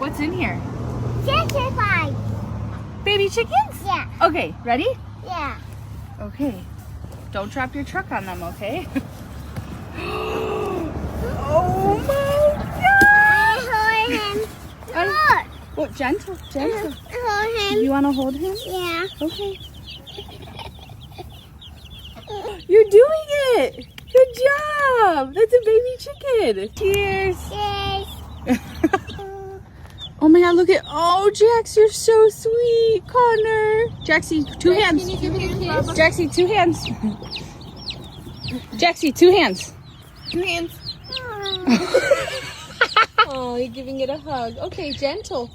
What's in here? Chicken pie. Baby chickens? Yeah. Okay, ready? Yeah. Okay. Don't drop your truck on them, okay? Oh my Hold him. god! Look. Oh, gentle, gentle. Hold him. You want to hold him? Yeah. Okay. You're doing it! Good job! That's a baby chicken. Cheers! Yes. Oh my god, look at, oh Jax, you're so sweet, Connor. Jaxie, two hands. Can you give me a kiss? Jaxie, two hands. Jaxie, two hands. 2 hands. Oh, you're giving it a hug. Okay, gentle.